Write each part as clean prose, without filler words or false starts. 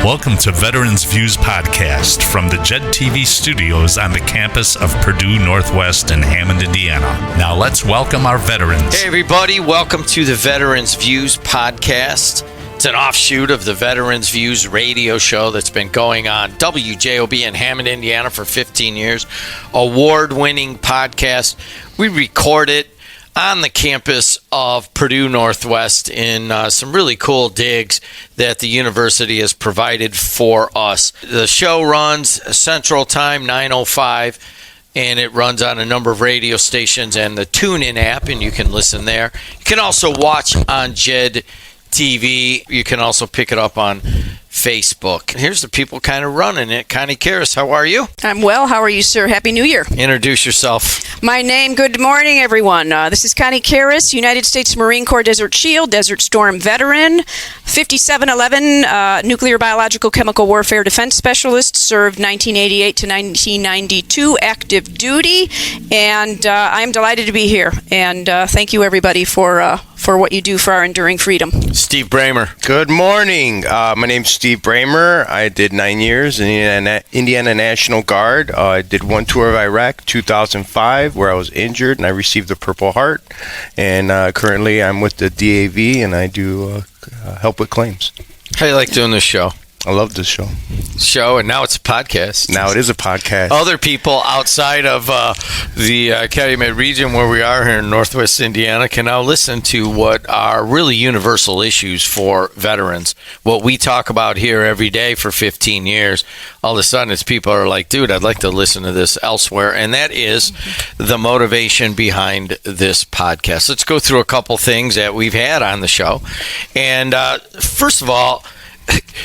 Welcome to Veterans Views Podcast from the JED TV studios on the campus of Purdue Northwest in Hammond, Indiana. Now let's welcome our veterans. Hey everybody, welcome to the Veterans Views Podcast. It's an offshoot of the Veterans Views radio show that's been going on WJOB in Hammond, Indiana for 15 years. Award-winning podcast. We record it on the campus of Purdue Northwest in some really cool digs that the university has provided for us. The show runs Central Time, 9:05, and it runs on a number of radio stations and the TuneIn app, and you can listen there. You can also watch on JED TV. You can also pick it up on Facebook. Here's the people kind of running it. Connie Karis, how are you? I'm well. How are you, sir? Happy New Year. Introduce yourself. My name, good morning, everyone. This is Connie Karis, United States Marine Corps Desert Shield, Desert Storm veteran, 5711, nuclear, biological, chemical warfare defense specialist, served 1988 to 1992, active duty, and I'm delighted to be here. And thank you, everybody, for what you do for our enduring freedom. Steve Bramer. Good morning. My name's Steve Bramer. I did 9 years in the Indiana National Guard. I did one tour of Iraq, 2005, where I was injured and I received the Purple Heart. And currently I'm with the DAV and I do help with claims. How do you like doing this show? I love this show. And now it's a podcast. Now it is a podcast. Other people outside of the Calumet region where we are here in Northwest Indiana can now listen to what are really universal issues for veterans. What we talk about here every day for 15 years, all of a sudden it's people are like, dude, I'd like to listen to this elsewhere. And that is the motivation behind this podcast. Let's go through a couple things that we've had on the show. And first of all,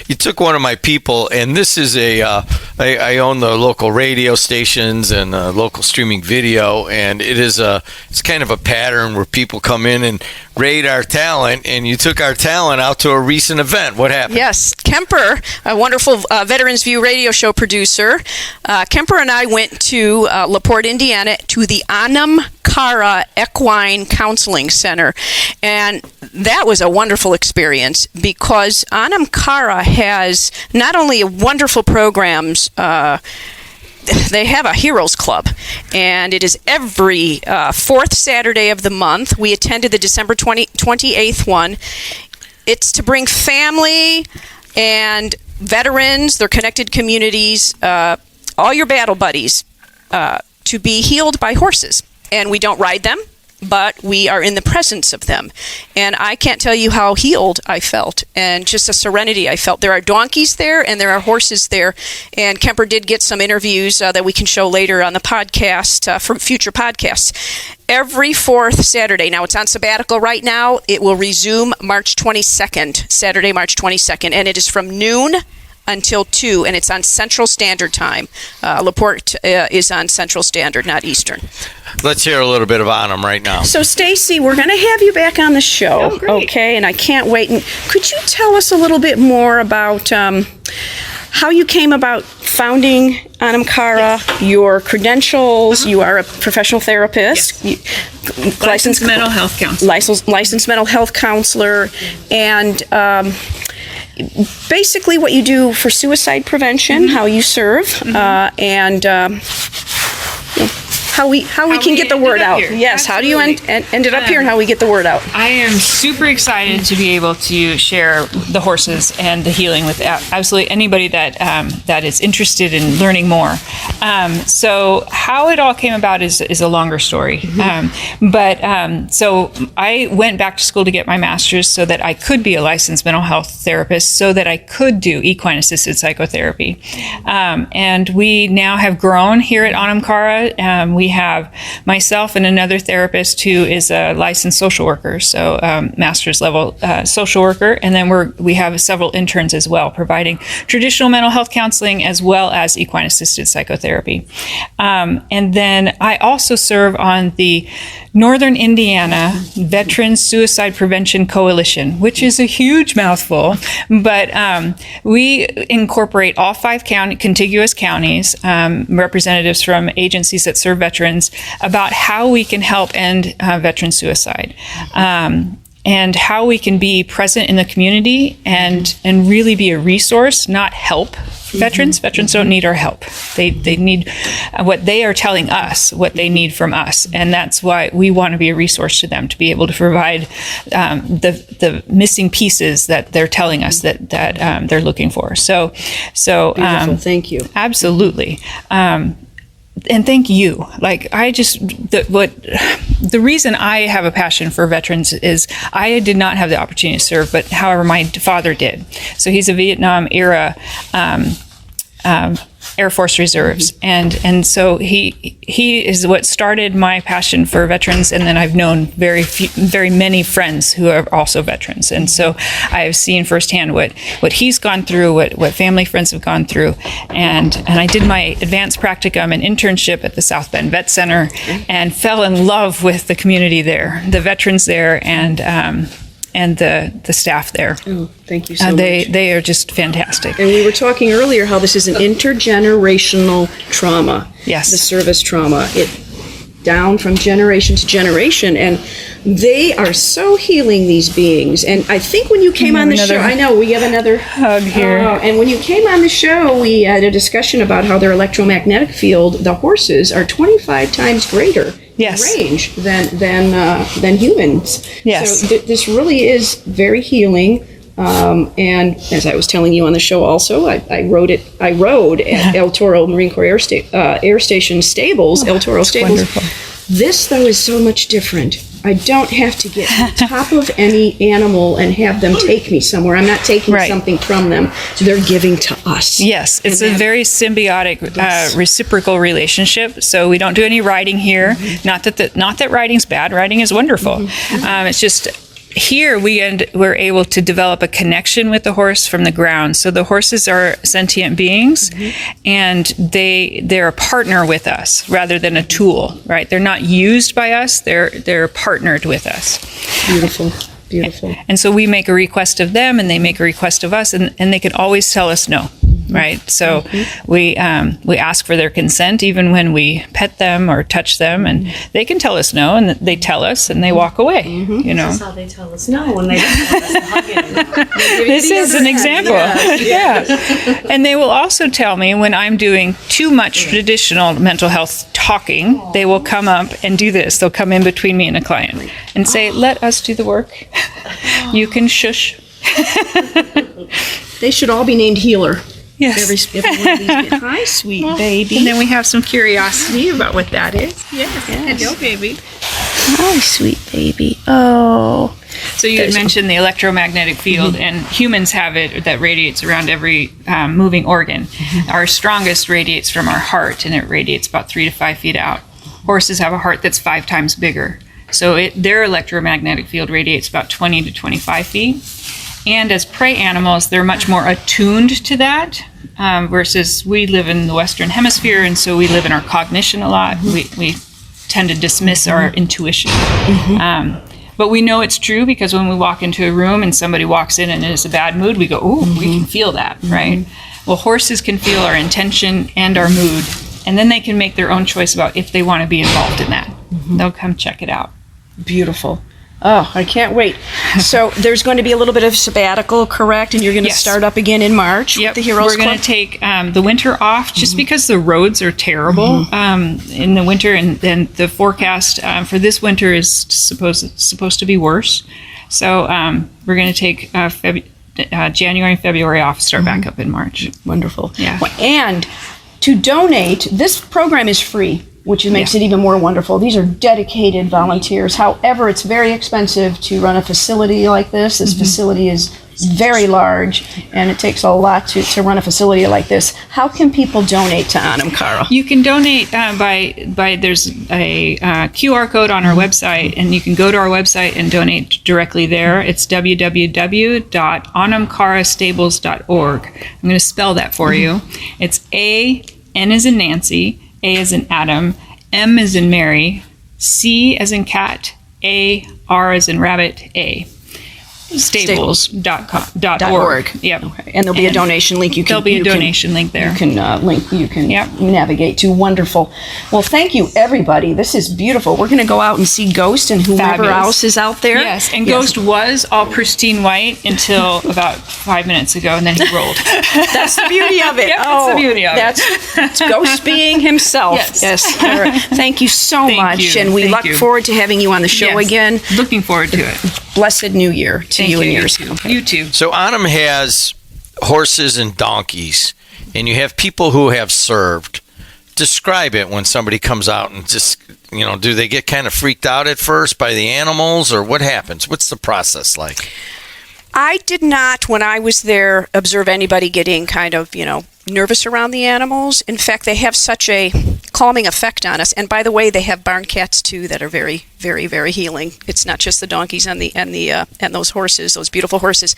you took one of my people, and this is I own the local radio stations and local streaming video, and it's kind of a pattern where people come in and rate our talent, and you took our talent out to a recent event. What happened? Yes, Kemper, a wonderful Veterans View radio show producer. Kemper and I went to LaPorte, Indiana, to the Anam, Cara Equine Counseling Center, and that was a wonderful experience because Anam Cara has not only wonderful programs, they have a Heroes Club, and it is every fourth Saturday of the month. We attended the December 28th one. It's to bring family and veterans, their connected communities, all your battle buddies, to be healed by horses. And we don't ride them, but we are in the presence of them. And I can't tell you how healed I felt and just a serenity I felt. There are donkeys there and there are horses there. And Kemper did get some interviews that we can show later on the podcast, for future podcasts. Every fourth Saturday. Now, it's on sabbatical right now. It will resume March 22nd, Saturday, March 22nd. And it is from noon until 2, and it's on Central Standard Time. LaPorte is on Central Standard, not Eastern. Let's hear a little bit of Anam right now. So, Stacy, we're going to have you back on the show, okay? And I can't wait. And could you tell us a little bit more about how you came about founding Anam Cara, your credentials? You are a professional therapist, licensed mental health counselor, licensed mental health counselor, and basically what you do for suicide prevention, how you serve, and how we can get the word out. Yes, how do you ended up here and how we get the word out? I am super excited to be able to share the horses and the healing with absolutely anybody that is interested in learning more. So how it all came about is a longer story. So I went back to school to get my master's so that I could be a licensed mental health therapist, so that I could do equine assisted psychotherapy. And we now have grown here at Anam Cara. We have myself and another therapist who is a licensed social worker, so master's level social worker, and then we have several interns as well, providing traditional mental health counseling as well as equine assisted psychotherapy. And then I also serve on the Northern Indiana Veterans Suicide Prevention Coalition, which is a huge mouthful, but we incorporate all 5 contiguous counties, representatives from agencies that serve veterans, about how we can help end veteran suicide. and how we can be present in the community and really be a resource, not help veterans. Veterans don't need our help. They need what they are telling us, what they need from us, and that's why we want to be a resource to them, to be able to provide the missing pieces that they're telling us that they're looking for. So Beautiful. Thank you. absolutely. And thank you. Like, the reason I have a passion for veterans is I did not have the opportunity to serve, but however, my father did. So he's a Vietnam era Air Force Reserves, and so he is what started my passion for veterans. And then I've known very many friends who are also veterans, and so I have seen firsthand what he's gone through, what family friends have gone through, and I did my advanced practicum and internship at the South Bend Vet Center, and fell in love with the community there, the veterans there, and the staff there. Oh, thank you so much. They are just fantastic. And we were talking earlier how this is an intergenerational trauma. Yes. The service trauma. It down from generation to generation, and they are so healing, these beings. And I think when you came on the show, I know we have another hug here. And when you came on the show, we had a discussion about how their electromagnetic field, the horses, are 25 times greater. Yes. Range than humans. Yes. So this really is very healing. And as I was telling you on the show, also I rode at El Toro Marine Corps Air Station stables. El Toro stables. Wonderful. This though is so much different. I don't have to get on top of any animal and have them take me somewhere. I'm not taking something from them. So they're giving to us. Yes, it's a very symbiotic, reciprocal relationship. So we don't do any riding here. Not that riding's bad. Riding is wonderful. It's just here we're able to develop a connection with the horse from the ground. So the horses are sentient beings, and they're a partner with us rather than a tool, right? They're not used by us. They're partnered with us. Beautiful. Beautiful. And so we make a request of them, and they make a request of us, and they can always tell us no. Right, so we ask for their consent even when we pet them or touch them, and they can tell us no, and they tell us, and they walk away. You know, this is how they tell us no when they don't tell us to hug it. this is an example. Yeah, and they will also tell me when I'm doing too much traditional mental health talking. They will come up and do this. They'll come in between me and a client and say, "Let us do the work. You can shush." They should all be named Healer. Yes. Every one of these. Hi, sweet baby. And then we have some curiosity about what that is. Yes. Hello, baby. Hi, sweet baby. Oh. So you had mentioned the electromagnetic field, and humans have it that radiates around every moving organ. Our strongest radiates from our heart, and it radiates about 3 to 5 feet out. Horses have a heart that's 5 times bigger. So their electromagnetic field radiates about 20 to 25 feet. And as prey animals, they're much more attuned to that, versus we live in the Western Hemisphere, and so we live in our cognition a lot. We tend to dismiss our intuition. But we know it's true because when we walk into a room and somebody walks in and is a bad mood, we go, "Ooh, we can feel that," right? Well, horses can feel our intention and our mood, and then they can make their own choice about if they want to be involved in that. They'll come check it out. Beautiful. Oh, I can't wait. So there's going to be a little bit of sabbatical, correct? And you're going to start up again in March with the Heroes We're going to take the winter off just because the roads are terrible in the winter, and then the forecast for this winter is supposed to be worse. So we're going to take January and February off, start back up in March. Wonderful. Yeah. Well, and to donate, this program is free, which makes it even more wonderful. These are dedicated volunteers. However, it's very expensive to run a facility like this. This facility is very large, and it takes a lot to run a facility like this. How can people donate to Anam, Cara? You can donate by there's a QR code on our website, and you can go to our website and donate directly there. It's www.anamcarastables.org. I'm going to spell that for you. It's N as in Nancy, A as in Adam, M as in Mary, C as in cat, A, R as in rabbit, A. stables.org. Yep. Okay. And there'll be a donation link. There'll be a donation link there. You can navigate to. Wonderful. Well, thank you, everybody. This is beautiful. We're going to go out and see Ghost and whomever Fabulous. else is out there. Yes, and Ghost was all pristine white until about 5 minutes ago, and then he rolled. That's the beauty of it. Yep, that's the beauty of it. That's Ghost being himself. Yes. Cara, thank you so much. you. And we Thank look you. forward to having you on the show Yes. again. Looking forward to it. Blessed New Year to Thank you and yours. too. You too. So Anam has horses and donkeys, and you have people who have served. Describe it when somebody comes out and just, do they get kind of freaked out at first by the animals, or what happens? What's the process like? I did not, when I was there, observe anybody getting kind of, nervous around the animals. In fact, they have such a calming effect on us. And by the way, they have barn cats too that are very, very, very healing. It's not just the donkeys and those horses, those beautiful horses.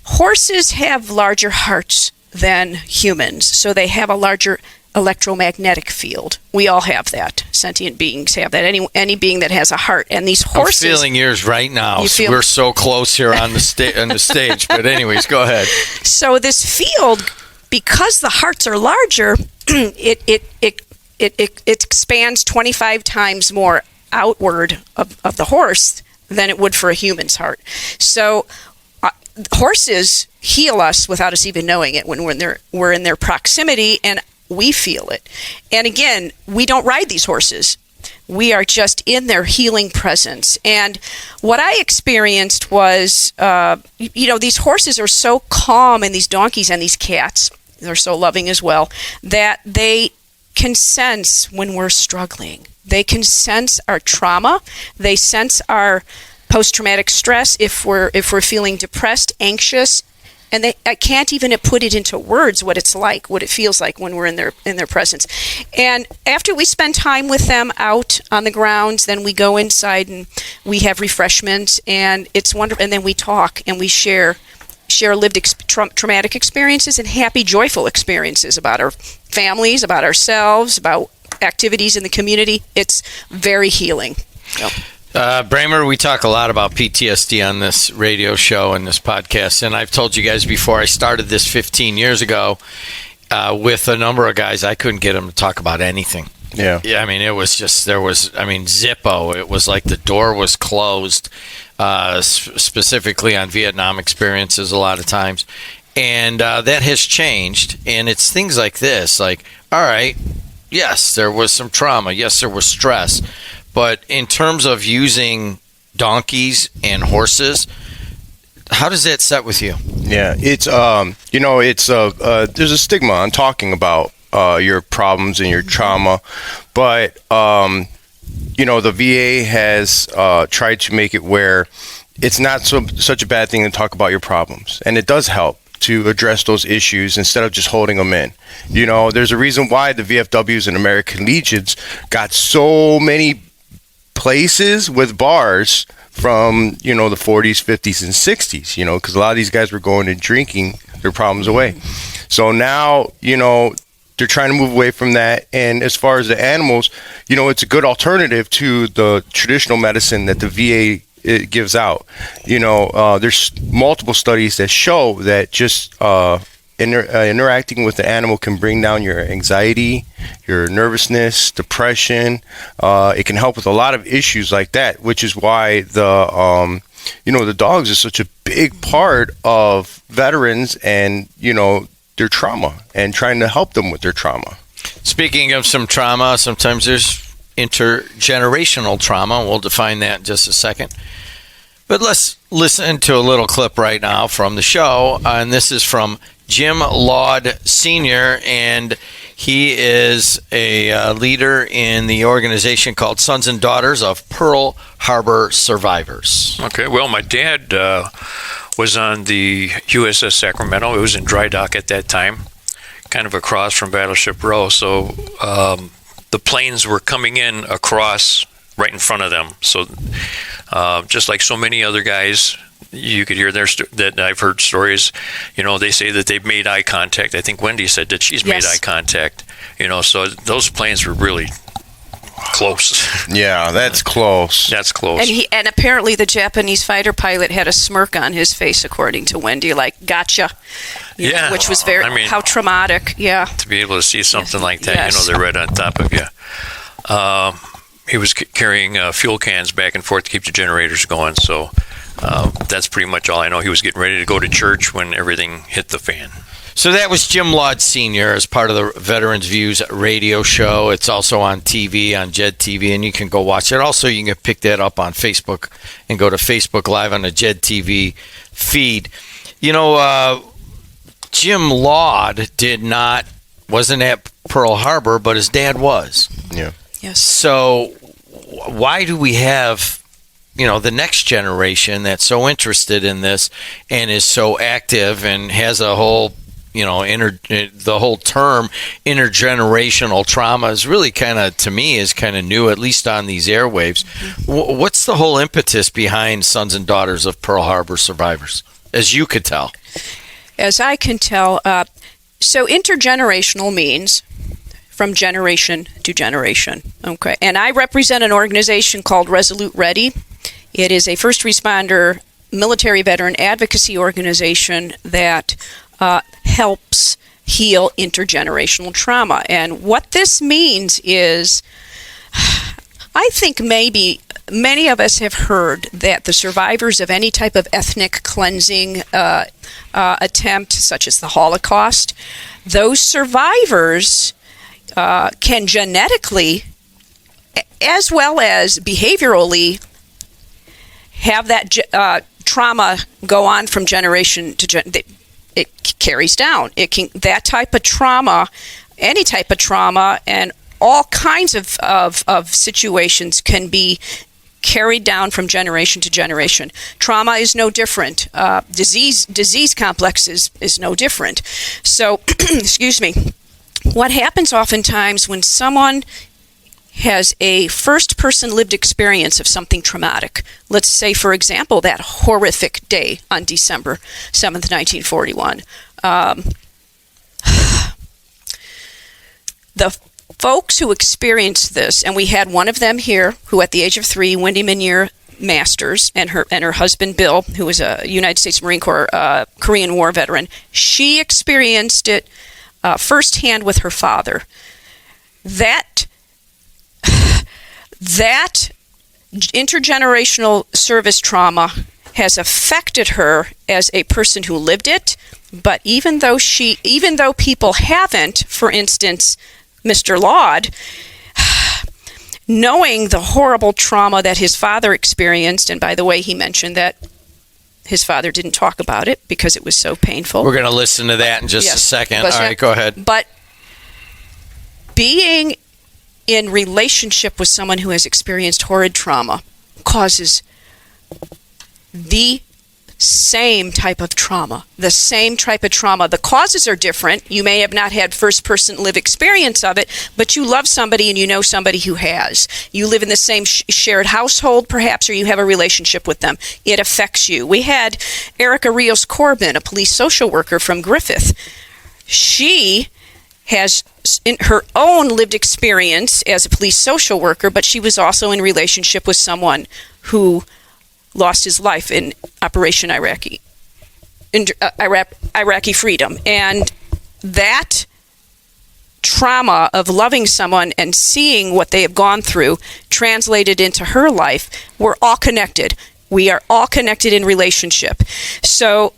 Horses have larger hearts than humans, so they have a larger electromagnetic field. We all have that. Sentient beings have that. Any being that has a heart. And these horses. I'm feeling yours right now. feel- We're so close here on the stage. But anyways, go ahead. So this field, because the hearts are larger, it expands 25 times more outward of the horse than it would for a human's heart. So horses heal us without us even knowing it when we're in their proximity, and we feel it. And again, we don't ride these horses. We are just in their healing presence. And what I experienced was, these horses are so calm, and these donkeys and these cats, they're so loving as well, that they can sense when we're struggling. They can sense our trauma. They sense our post-traumatic stress if we're feeling depressed, anxious. And I can't even put it into words what it's like, what it feels like when we're in their presence. And after we spend time with them out on the grounds, then we go inside and we have refreshments, and it's wonderful. And then we talk and we share lived traumatic experiences and happy, joyful experiences about our families, about ourselves, about activities in the community. It's very healing. So. Bramer, we talk a lot about PTSD on this radio show and this podcast, and I've told you guys before, I started this 15 years ago with a number of guys. I couldn't get them to talk about anything. Yeah. I mean, it was just, Zippo. It was like the door was closed, specifically on Vietnam experiences a lot of times. And that has changed, and it's things like this, like, all right, yes, there was some trauma. Yes, there was stress. But in terms of using donkeys and horses, how does that set with you? Yeah, it's there's a stigma on talking about your problems and your trauma, but the VA has tried to make it where it's not such a bad thing to talk about your problems, and it does help to address those issues instead of just holding them in. There's a reason why the VFWs and American Legions got so many places with bars from the 40s, 50s, and 60s, because a lot of these guys were going and drinking their problems away. So now they're trying to move away from that. And as far as the animals, it's a good alternative to the traditional medicine that the VA gives out. There's multiple studies that show that just interacting with the animal can bring down your anxiety, your nervousness, depression. It can help with a lot of issues like that, which is why the dogs is such a big part of veterans and their trauma and trying to help them with their trauma. Speaking of some trauma, sometimes there's intergenerational trauma. We'll define that in just a second. But let's listen to a little clip right now from the show, and this is from Jim Laud Sr., and he is a leader in the organization called Sons and Daughters of Pearl Harbor Survivors. Okay, well, my dad was on the USS Sacramento. It was in dry dock at that time, kind of across from Battleship Row. So the planes were coming in across right in front of them. So just like so many other guys, you could hear that I've heard stories. They say that they've made eye contact. I think Wendy said that she's made eye contact. So those planes were really close. Yeah, that's close. That's close. And apparently the Japanese fighter pilot had a smirk on his face, according to Wendy, like "gotcha," Yeah. which was very how traumatic. Yeah, to be able to see something like that, Yes. they're right on top of you. He was carrying fuel cans back and forth to keep the generators going. So that's pretty much all I know. He was getting ready to go to church when everything hit the fan. So that was Jim Laud Sr. as part of the Veterans Views radio show. It's also on TV, on Jed TV, and you can go watch it. Also, you can pick that up on Facebook and go to Facebook Live on the Jed TV feed. Jim Laud wasn't at Pearl Harbor, but his dad was. Yeah. yes. So why do we have the next generation that's so interested in this and is so active and has a whole the whole term intergenerational trauma is really to me is kind of new, at least on these airwaves. What's the whole impetus behind Sons and Daughters of Pearl Harbor Survivors, as you could tell? As I can tell, so intergenerational means from generation to generation. Okay, and I represent an organization called Resolute Ready. It is a first responder military veteran advocacy organization that helps heal intergenerational trauma. And what this means is, I think maybe many of us have heard that the survivors of any type of ethnic cleansing attempt, such as the Holocaust, those survivors can genetically, as well as behaviorally, have that trauma go on from generation to generation. It carries down. That type of trauma, any type of trauma, and all kinds of situations can be carried down from generation to generation. Trauma is no different. Disease complex is no different. So, excuse me. What happens oftentimes when someone has a first-person lived experience of something traumatic, let's say, for example, that horrific day on December 7th, 1941, the folks who experienced this, and we had one of them here who at the age of 3, Wendy Minier Masters, and her husband Bill, who was a United States Marine Corps Korean War veteran, she experienced it firsthand with her father. That intergenerational service trauma has affected her as a person who lived it, but even though people haven't, for instance, Mr. Laud, knowing the horrible trauma that his father experienced, and by the way, he mentioned that his father didn't talk about it because it was so painful. We're going to listen to that in just a second. All right, go ahead. But being in relationship with someone who has experienced horrid trauma causes the same type of trauma. The causes are different. You may have not had first-person live experience of it, but you love somebody and you know somebody who has. You live in the same shared household, perhaps, or you have a relationship with them. It affects you. We had Erica Rios Corbin, a police social worker from Griffith. She has in her own lived experience as a police social worker, but she was also in relationship with someone who lost his life in Operation Iraqi Freedom. And that trauma of loving someone and seeing what they have gone through translated into her life, we're all connected. We are all connected in relationship. So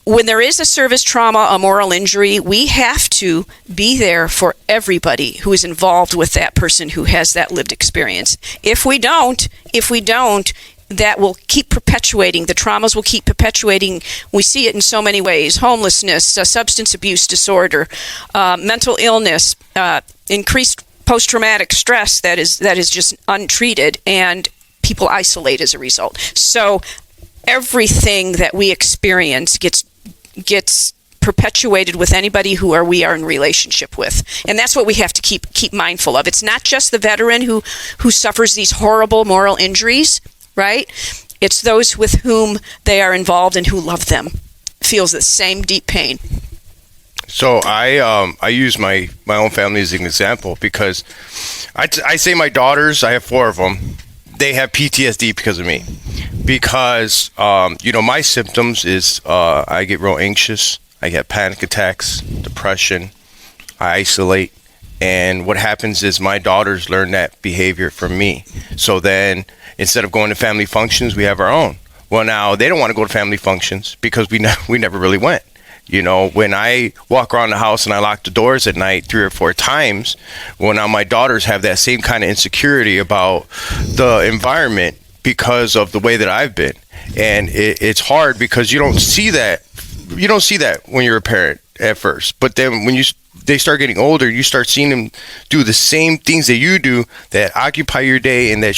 when there is a service trauma, a moral injury, we have to be there for everybody who is involved with that person who has that lived experience. If we don't, that will keep perpetuating. The traumas will keep perpetuating. We see it in so many ways: homelessness, substance abuse disorder, mental illness, increased post-traumatic stress that is just untreated, and people isolate as a result. So everything that we experience gets perpetuated with anybody we are in relationship with, and that's what we have to keep mindful of. It's not just the veteran who suffers these horrible moral injuries, right? It's those with whom they are involved and who love them, feels the same deep pain. So I use my own family as an example because I say my daughters, I have 4 of them, they have PTSD because of me. Because my symptoms is I get real anxious, I get panic attacks, depression, I isolate, and what happens is my daughters learn that behavior from me. So then instead of going to family functions, we have our own. Well, now they don't want to go to family functions because we never really went. When I walk around the house and I lock the doors at night 3 or 4 times, well, now my daughters have that same kind of insecurity about the environment because of the way that I've been. And it's hard because you don't see that. You don't see that when you're a parent at first. But then when they start getting older, you start seeing them do the same things that you do that occupy your day and that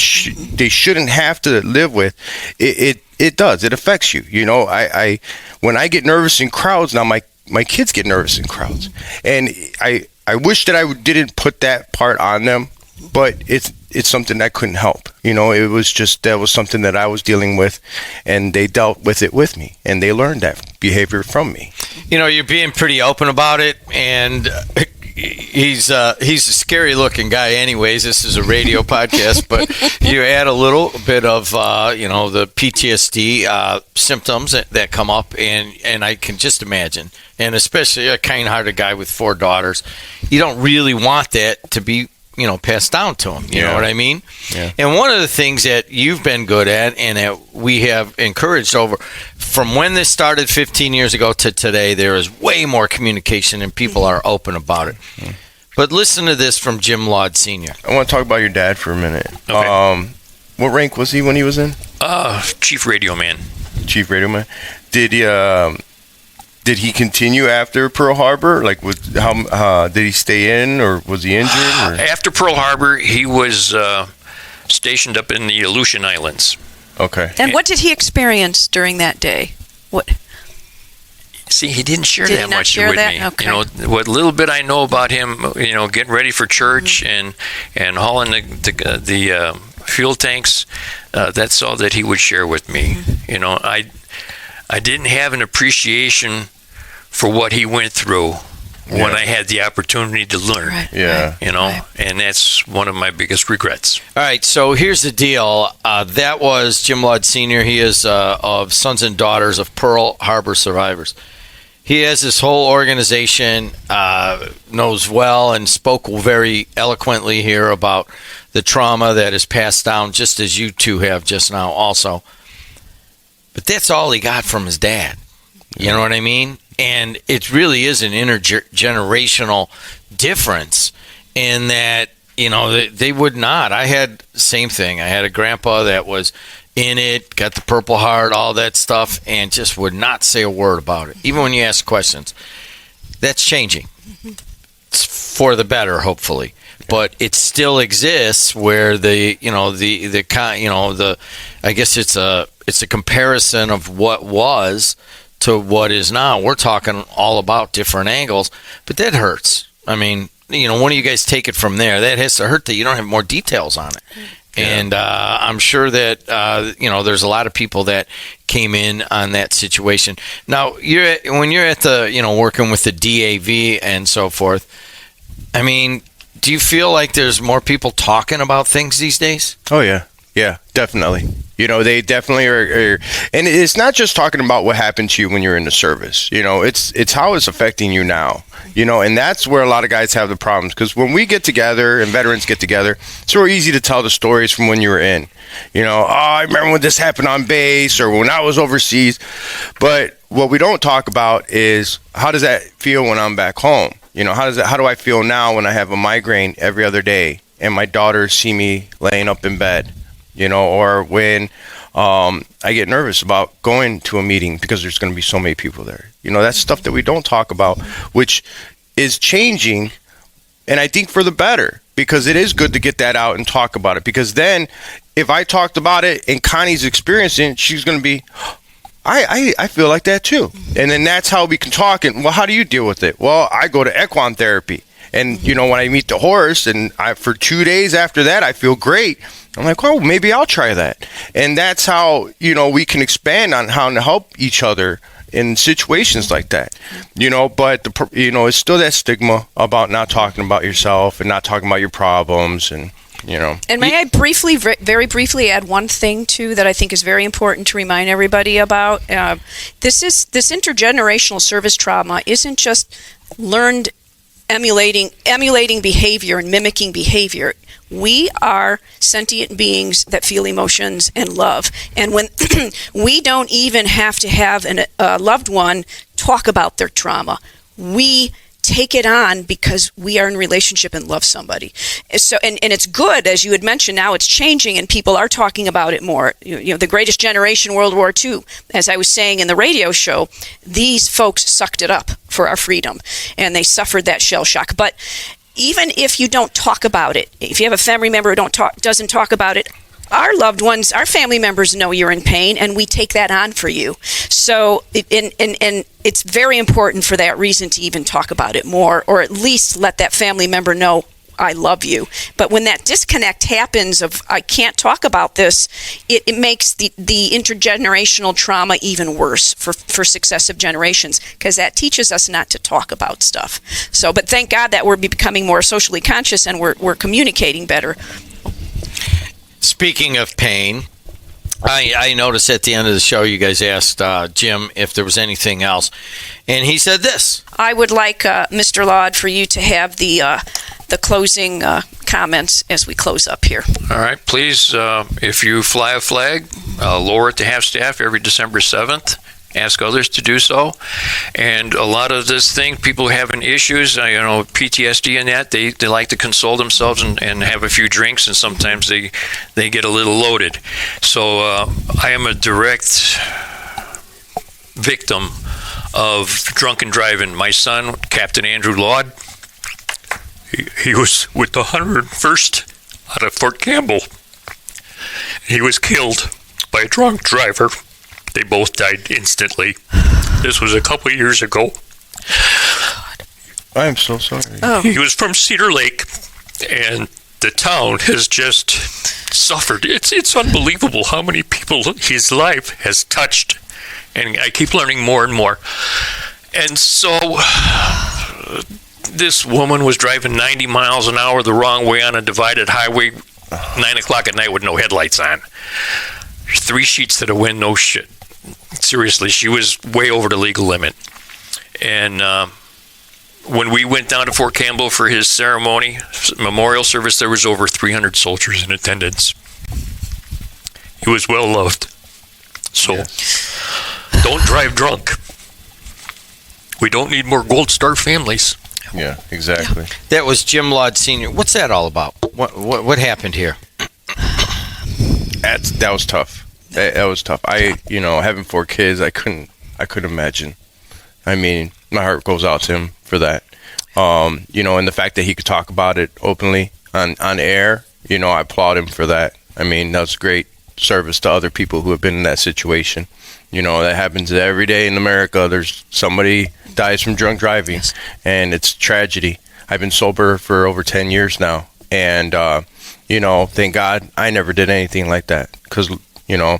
they shouldn't have to live with. It does. It affects you. I when I get nervous in crowds, now my kids get nervous in crowds. And I wish that I didn't put that part on them, but it's something that couldn't help. It was just, that was something that I was dealing with, and they dealt with it with me, and they learned that behavior from me. You're being pretty open about it, and he's a scary looking guy anyways. This is a radio podcast, but you add a little bit of the PTSD symptoms that come up, and I can just imagine, and especially a kind-hearted guy with 4 daughters, you don't really want that to be passed down to them. You know what I mean? Yeah. And one of the things that you've been good at and that we have encouraged over from when this started 15 years ago to today, there is way more communication and people are open about it. But listen to this from Jim Laud Sr. I want to talk about your dad for a minute. Okay. What rank was he when he was in? Chief radio man. Chief radio man. Did he continue after Pearl Harbor? Like, did he stay in, or was he injured? Or? After Pearl Harbor, he was stationed up in the Aleutian Islands. Okay. And what did he experience during that day? What? See, he didn't share Did he that not much share with that? me. Okay. What little bit I know about him, getting ready for church and hauling the fuel tanks, that's all that he would share with me. I didn't have an appreciation for what he went through when I had the opportunity to learn. Right. Yeah. Right. And that's one of my biggest regrets. All right, so here's the deal. That was Jim Laud Sr. He is of Sons and Daughters of Pearl Harbor Survivors. He has this whole organization, knows well and spoke very eloquently here about the trauma that is passed down, just as you two have just now also. But that's all he got from his dad. You know what I mean? And it really is an intergenerational difference in that, they would not. I had the same thing. I had a grandpa that was in it, got the Purple Heart, all that stuff, and just would not say a word about it, even when you ask questions. That's changing. It's for the better, hopefully. But it still exists where I guess it's a comparison of what was to what is now. We're talking all about different angles, but that hurts. I mean, one of you guys take it from there. That has to hurt that you don't have more details on it. Yeah. And I'm sure that, there's a lot of people that came in on that situation. Now, when you're at the, working with the DAV and so forth, I mean, do you feel like there's more people talking about things these days? Oh, yeah. Yeah, definitely. They definitely are, and it's not just talking about what happened to you when you're in the service. It's how it's affecting you now. And that's where a lot of guys have the problems, because when we get together and veterans get together, it's real easy to tell the stories from when you were in. I remember when this happened on base or when I was overseas. But what we don't talk about is, how does that feel when I'm back home? How do I feel now when I have a migraine every other day and my daughters see me laying up in bed? Or when I get nervous about going to a meeting because there's going to be so many people there. That's stuff that we don't talk about, which is changing, and I think for the better, because it is good to get that out and talk about it. Because then, if I talked about it and Connie's experiencing it, she's going to be, I feel like that too. And then that's how we can talk. And, well, how do you deal with it? Well, I go to equine therapy. And, when I meet the horse, and for 2 days after that, I feel great. I'm like, oh, maybe I'll try that. And that's how, we can expand on how to help each other in situations like that, but it's still that stigma about not talking about yourself and not talking about your problems, and And may I briefly, very briefly, add one thing too that I think is very important to remind everybody about. This intergenerational service trauma isn't just learned emulating behavior and mimicking behavior. We are sentient beings that feel emotions and love, and when we don't even have to have a loved one talk about their trauma, we take it on because we are in relationship and love somebody. So, and it's good, as you had mentioned, now it's changing and people are talking about it more. The Greatest Generation, World War II, as I was saying in the radio show, these folks sucked it up for our freedom and they suffered that shell shock. But even if you don't talk about it, if you have a family member who doesn't talk about it, our loved ones, our family members know you're in pain, and we take that on for you. So, and it's very important for that reason to even talk about it more, or at least let that family member know, I love you. But when that disconnect happens of, I can't talk about this, it makes the intergenerational trauma even worse for successive generations, because that teaches us not to talk about stuff. So, but thank God that we're becoming more socially conscious and we're communicating better. Speaking of pain, I noticed at the end of the show you guys asked Jim if there was anything else, and he said this. I would like, Mr. Laud, for you to have the closing comments as we close up here. All right, please, if you fly a flag, lower it to half-staff every December 7th. Ask others to do so. And a lot of this thing, people having issues, PTSD and that, they like to console themselves and have a few drinks, and sometimes they get a little loaded. So I am a direct victim of drunken driving. My son, Captain Andrew Laud, he was with the 101st out of Fort Campbell. He was killed by a drunk driver. They both died instantly. This was a couple of years ago. I am so sorry. Oh. He was from Cedar Lake, and the town has just suffered. It's unbelievable how many people his life has touched, and I keep learning more and more. And so this woman was driving 90 miles an hour the wrong way on a divided highway, 9 o'clock at night with no headlights on. 3 sheets to the wind, no shit. Seriously, she was way over the legal limit. And when we went down to Fort Campbell for his ceremony, memorial service, there was over 300 soldiers in attendance. He was well loved. So, Don't drive drunk. We don't need more Gold Star families. Yeah, exactly. That was Jim Laud Sr. What's that all about? What happened here? That was tough. That was tough. Having 4 kids, I couldn't imagine. I mean, my heart goes out to him for that. And the fact that he could talk about it openly on air, I applaud him for that. I mean, that's great service to other people who have been in that situation. That happens every day in America. There's somebody dies from drunk driving, and it's tragedy. I've been sober for over 10 years now, and thank God I never did anything like that, because I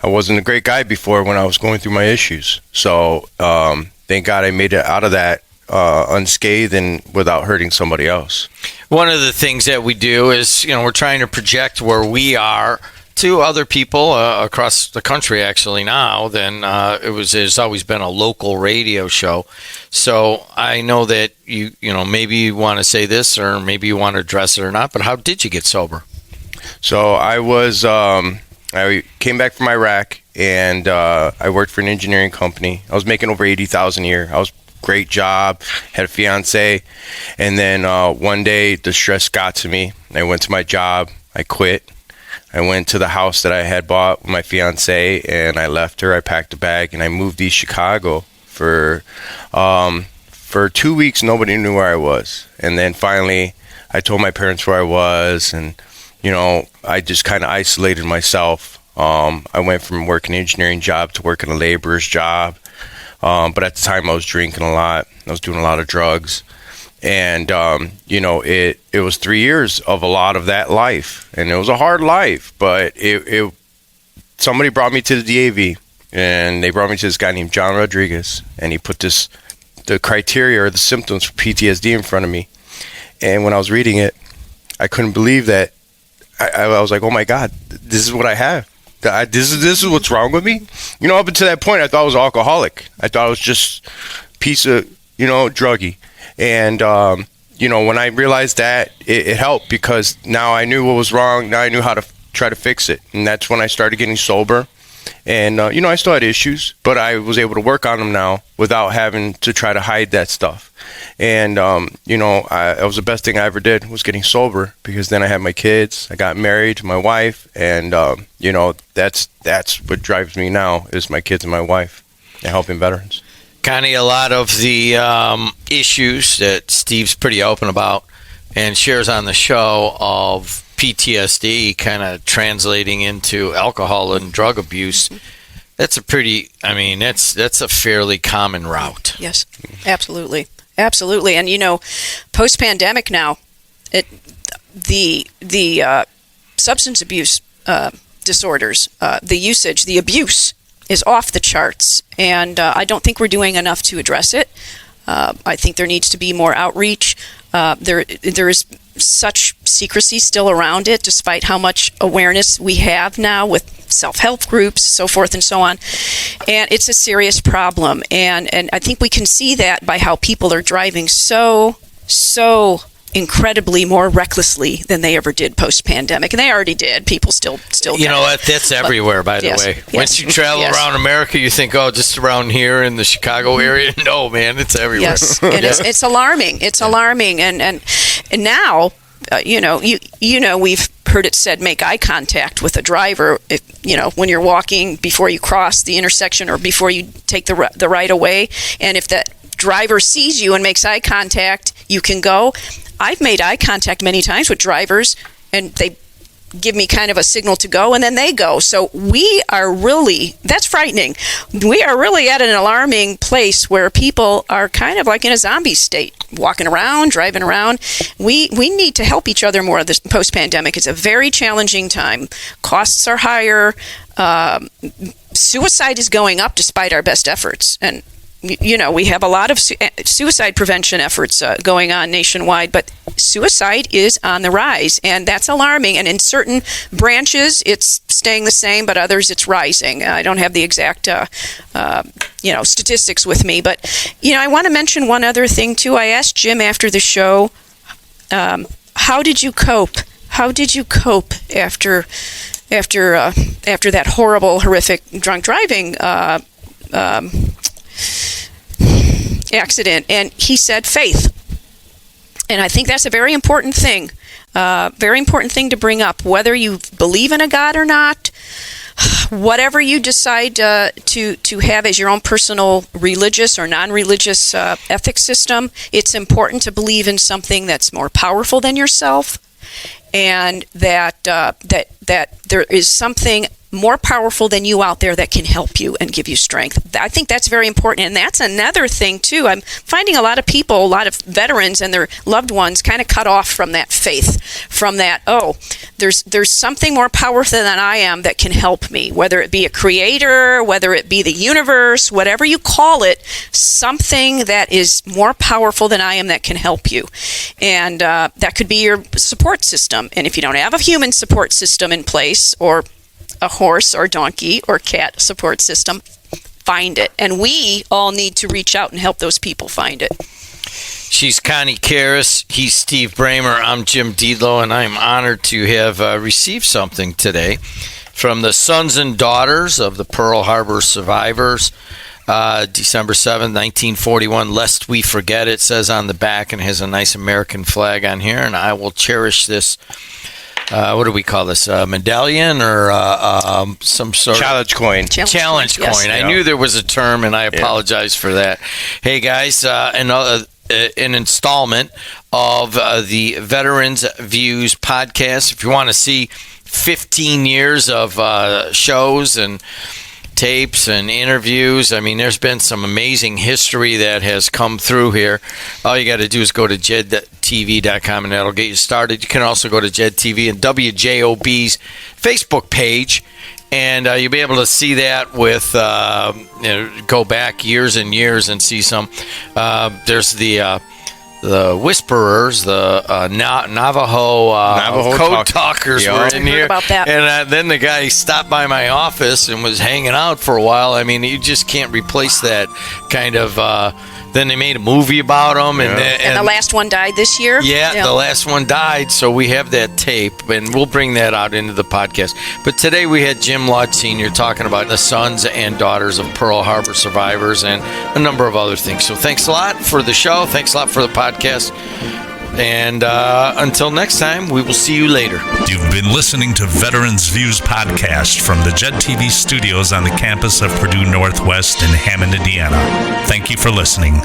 wasn't a great guy before when I was going through my issues. So thank God I made it out of that unscathed and without hurting somebody else. One of the things that we do is, we're trying to project where we are to other people across the country. Actually, now then it's always been a local radio show. So I know that you maybe you want to say this, or maybe you want to address it or not. But how did you get sober? So I came back from Iraq, and I worked for an engineering company. I was making over $80,000 a year. I was great job, had a fiance, and then one day the stress got to me. I went to my job. I quit. I went to the house that I had bought with my fiance, and I left her. I packed a bag, and I moved to Chicago for 2 weeks. Nobody knew where I was, and then finally I told my parents where I was, and I just kind of isolated myself. I went from working an engineering job to working a laborer's job, but at the time I was drinking a lot. I was doing a lot of drugs. And, it was 3 years of a lot of that life. And it was a hard life, but somebody brought me to the DAV. and they brought me to this guy named John Rodriguez, and he put the criteria or the symptoms for PTSD in front of me. And when I was reading it, I couldn't believe that. I was like, oh my God, this is what I have. This is what's wrong with me. You know, up until that point, I thought I was alcoholic. I thought I was just a piece of, druggie. And, when I realized that, it helped, because now I knew what was wrong. Now I knew how to try to fix it. And that's when I started getting sober. And, I still had issues, but I was able to work on them now without having to try to hide that stuff. And, it was the best thing I ever did, was getting sober, because then I had my kids. I got married to my wife. And, that's what drives me now, is my kids and my wife, and helping veterans. Connie, a lot of the issues that Steve's pretty open about and shares on the show of PTSD kind of translating into alcohol and drug abuse, that's a fairly common route. Yes, absolutely. Absolutely. And, post-pandemic now, the substance abuse disorders, the usage, the abuse is off the charts. And I don't think we're doing enough to address it. I think there needs to be more outreach. There is such secrecy still around it, despite how much awareness we have now with self-help groups, so forth and so on. And it's a serious problem. And I think we can see that by how people are driving so incredibly more recklessly than they ever did post-pandemic. And they already did. People still You know what? That's everywhere, by the way. Yes. Once you travel around America, you think, just around here in the Chicago area. No, man, it's everywhere. Yes, and it's alarming. It's alarming. And now, we've heard it said, make eye contact with a driver, when you're walking, before you cross the intersection or before you take the right of way. And if that driver sees you and makes eye contact, you can go. I've made eye contact many times with drivers, and they give me kind of a signal to go, and then they go. So that's frightening. We are really at an alarming place where people are kind of like in a zombie state, walking around, driving around. We need to help each other more this post-pandemic. It's a very challenging time. Costs are higher. Suicide is going up despite our best efforts. And we have a lot of suicide prevention efforts going on nationwide, but suicide is on the rise, and that's alarming. And in certain branches, it's staying the same, but others, it's rising. I don't have the exact, statistics with me, but I want to mention one other thing too. I asked Jim after the show, how did you cope? How did you cope after that horrible, horrific drunk driving accident? And he said faith. And I think that's a very important thing to bring up, whether you believe in a God or not, whatever you decide to have as your own personal religious or non-religious ethics system. It's important to believe in something that's more powerful than yourself, and that there is something more powerful than you out there that can help you and give you strength. I think that's very important. And that's another thing, too. I'm finding a lot of people, a lot of veterans and their loved ones kind of cut off from that faith, from that, there's something more powerful than I am that can help me, whether it be a creator, whether it be the universe, whatever you call it, something that is more powerful than I am that can help you. And that could be your support system. And if you don't have a human support system in place, or a horse or donkey or cat support system, find it. And we all need to reach out and help those people find it. She's Connie Karras. He's Steve Bramer. I'm Jim Diedlow, and I'm honored to have received something today from the sons and daughters of the Pearl Harbor survivors. December 7th, 1941, lest we forget, it says on the back, and has a nice American flag on here, and I will cherish this. What do we call this? Medallion or some sort challenge coin? Challenge coin. Yes. I knew there was a term, and I apologize for that. Hey guys, an installment of the Veterans Views podcast. If you want to see 15 years of shows and tapes and interviews, I mean, there's been some amazing history that has come through here. All you got to do is go to jedtv.com, and that'll get you started. You can also go to JedTV and WJOB's Facebook page and you'll be able to see that with go back years and years and see some. There's the Whisperers, the Navajo code talkers were in here. About that. And then the guy stopped by my office and was hanging out for a while. I mean, you just can't replace that kind of. Then they made a movie about them, and the last one died this year. Yeah, the last one died, so we have that tape, and we'll bring that out into the podcast. But today we had Jim Ludd Sr. talking about the sons and daughters of Pearl Harbor survivors and a number of other things. So thanks a lot for the show. Thanks a lot for the podcast. And until next time, we will see you later. You've been listening to Veterans Views Podcast from the Jed TV studios on the campus of Purdue Northwest in Hammond, Indiana. Thank you for listening.